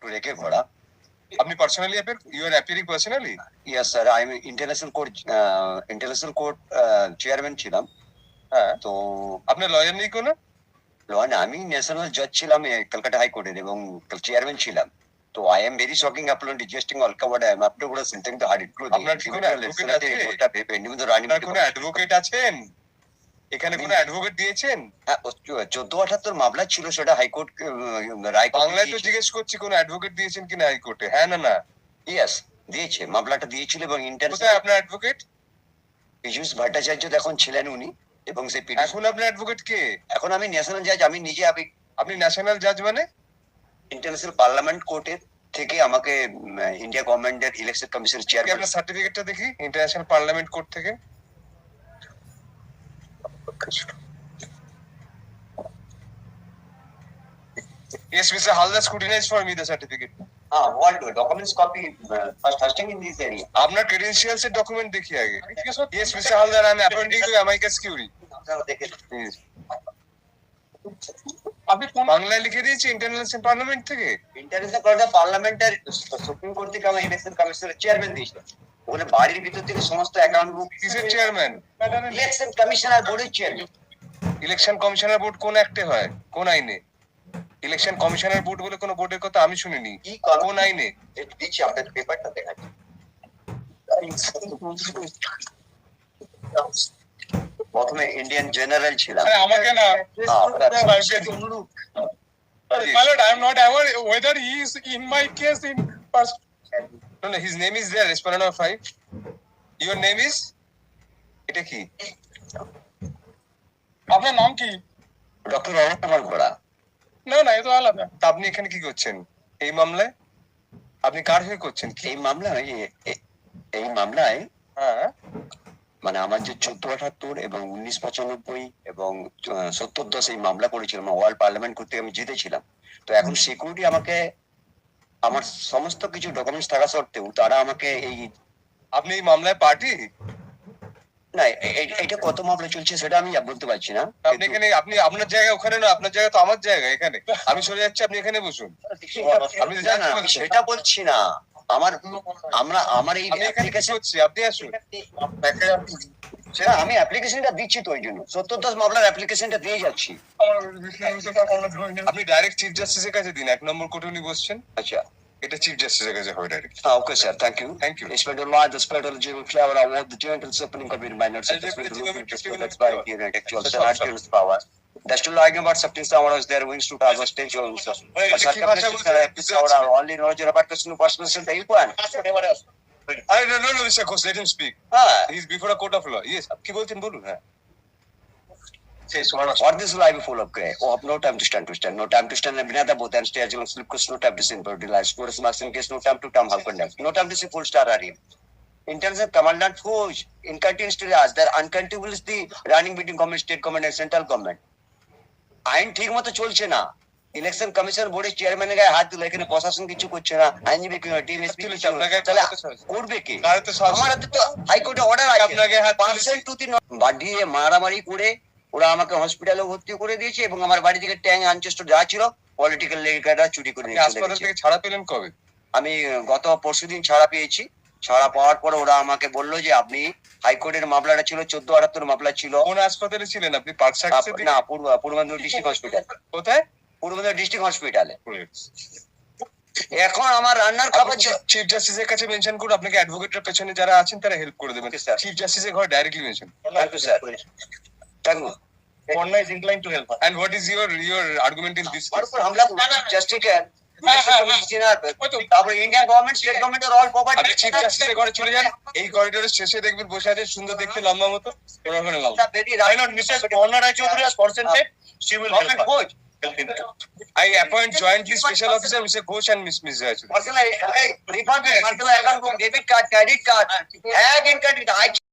to রেখে করা। আপনি personally you are appearing personally? Yes sir, আমি ইন্টারন্যাশনাল কোর্ট চেয়ারম্যান ছিলাম। হ্যাঁ, তো আপনার লয়ার নেই কোনো? লন আমি ন্যাশনাল জাজ ছিলাম কলকাতা হাইকোর্টের এবং চেয়ারম্যান ছিলাম। তো I am very shocking upon digesting all covered I am up to good scenting the hard include আপনার কি কোনো অ্যাডভোকেট আছে? কোর্টটা পেপে নিউজ রানিং আপনার কোনো অ্যাডভোকেট আছেন? এখানে কোনো অ্যাডভোকেট দিয়েছেন? হ্যাঁ, 1478 মামলা ছিল, সেটা হাইকোর্ট রায় বাংলায় তো জিজ্ঞেস করছি কোনো অ্যাডভোকেট দিয়েছেন কিনা হাইকোর্টে, হ্যাঁ না না? ইয়েস, দিয়েছে, মামলাটা দিয়েছিল এবং কোথায় আপনার অ্যাডভোকেট? পীযূষ ভট্টাচার্য এখন ছিলেন উনি, এবং সেই এখন আপনার অ্যাডভোকেট কে? এখন আমি ন্যাশনাল জাজ, আমি নিজে আপনি ন্যাশনাল জাজ মানে? ইন্টারন্যাশনাল পার্লামেন্ট কোর্টের থেকে আমাকে ইন্ডিয়া গভর্নমেন্টের ইলেকশন কমিশন চেয়ারম্যান। আপনার সার্টিফিকেটটা দেখি ইন্টারন্যাশনাল পার্লামেন্ট কোর্ট থেকে। Yes, Mr. Halda scrutinized for me the certificate. What documents copy first in this area? আপনার credentials এর document দেখি আগে। Yes, Mr. Halda, I am appointing you amicus curiae. Yes. আপনি বাংলায় লিখে দিয়েছি ইন্টারন্যাশনাল পার্লামেন্ট থেকে? ইন্টারন্যাশনাল পার্লামেন্টের সুপ্রিম কোর্ট থেকে আমি ইলেকশন কমিশনের চেয়ারম্যান দিয়েছিলাম। ওখানে বাড়ির ভিতর থেকে সমস্ত অ্যাকাউন্ট বুক। কিসের চেয়ারম্যান? ইলেকশন কমিশনার বোর্ডের চেয়ারম্যান। ইলেকশন কমিশনার বোর্ড কোন অ্যাক্টে হয়, কোন আইনে? ইলেকশন কমিশনার বোর্ড বলে কোন বোর্ডের কথা আমি শুনিনি। কোন আইনে? দিচ্ছি আপনার পেপারটা দেখাচ্ছি। প্রথমে ইন্ডিয়ান জেনারেল ছিলাম। আমাকে না, my lord, I am not aware whether he is in my case in person. No, his name is there, respondent number 5. Your name is? এটা কি? আপনার নাম কি? ডক্টর অরুণ বড়া। না না, এ তো আলাদা। তা আপনি এখানে কি করছেন এই মামলায়? আপনি কার হয়ে করছেন? এই মামলায় হ্যাঁ, মানে আমার যে 1478 এবং 1995 এবং 70-10 এই মামলা করেছিলাম, ওয়ার্ল্ড পার্লামেন্ট করতে আমি জিতেছিলাম। তো এখন সিকিউরিটি আমাকে, আমার সমস্ত কিছু ডকুমেন্টস থাকা সত্ত্বেও তারা আমাকে আপনি এই মামলায় পার্টি? না, এটা কত মামলা চলছে সেটা আমি বলতে পারছি না। আপনি এখানে, আপনি আপনার জায়গা ওখানে না, আপনার জায়গা তো আমার জায়গা এখানে। আমি সরে যাচ্ছি, আপনি এখানে বসুন। আমি সেটা বলছি না, আমার এই অ্যাপ্লিকেশন হচ্ছে, আপনি আসুন। সেটা আমি অ্যাপ্লিকেশনটা দিচ্ছি, তো ওই জন্য 70-10 মামলার অ্যাপ্লিকেশনটা দিয়ে যাচ্ছি। আপনি ডাইরেক্ট চিফ জাস্টিসের কাছে দিন, 1 নম্বর কোর্টে উনি বসছেন। আচ্ছা, এটা চিফ জাস্টিসের কাছে হবে direct. Okay sir, thank you. Respect the law, the spirit of the general flavor, award the gentle suffering of minor actual sir power. That's to like about something someone was there wings to have a stage also. Only knowledge about the personal center you can. No, Mr. Ghosh, let him speak. He is before a court of law. Yes, কি বলছেন বলুন। হ্যাঁ, What this life full of gray? Oh, no time to stand. No time to stand. Binada both and stay along slip cause no time to sin body lies. Sports marks in case no time to come half conduct. No time to see full star area. In terms of commandant Fuj, in continuous to us, there uncountable is the running between government, state government and central government. আইন ঠিক মতো চলছে না। Election commission বোর্ডের চেয়ারম্যানের গায়ে হাত দিল, এখানে প্রশাসন কিছু করছে না, আইনজীবী করবে কি? আমার হাতে তো হাইকোর্টে অর্ডার আছে, আপনাকে 5% টু 3 বাড়িয়ে মারামারি করে ওরা আমাকে হসপিটালে ভর্তি করে দিয়েছে এবং আমার বাড়ি থেকে ট্যাং আনচেস্ট যা ছিল পলিটিক্যাল লিগাররা চুরি করে নিয়ে হাসপাতাল থেকে ছাড়া পেলেন কবে? আমি গত পরশুদিন ছাড়া পেয়েছি। ছাড়া পাওয়ার পর ওরা আমাকে বললো যে আপনি হাইকোর্টের মামলাটা ছিল 1478 মামলা ছিল। কোন হাসপাতালে ছিলেন আপনি? পার্ক সার্ভিসে? না, পূর্ব মেদিনীপুর ডিস্ট্রিক্ট হসপিটাল। কোথায়? পূর্ব মেদিনীপুর ডিস্ট্রিক্ট হসপিটালে। এখন আমার রান্নার খাবার চিফ জাস্টিসের কাছে মেনশন করুন, আপনাকে অ্যাডভোকেটের পেছনে যারা আছেন তারা হেল্প করে দেবেন। চিফ জাস্টিসের ঘর directly mention. Thank you sir, thank you. Ponna is inclined to help her. And what is your argument in this case? हमला जस्टिस তারপর ইন্ডিয়ান গভর্নমেন্ট, স্টেট গভর্নমেন্ট আর অল প্রপার্টি। আপনি চিফ জাস্টিসের ঘরে চলে যান, এই করিডোরের শেষে দেখবেন বসে আছে সুন্দর দেখতে লম্বা মতো, ওখানে লাও। I not Mrs. Ponna Rai Chaudhary as consented, she will help us. I appoint jointly special officer Mr. Ghosh and Miss Rai Chaudhary. Personal refund, personal account, debit card, credit card, hack in country.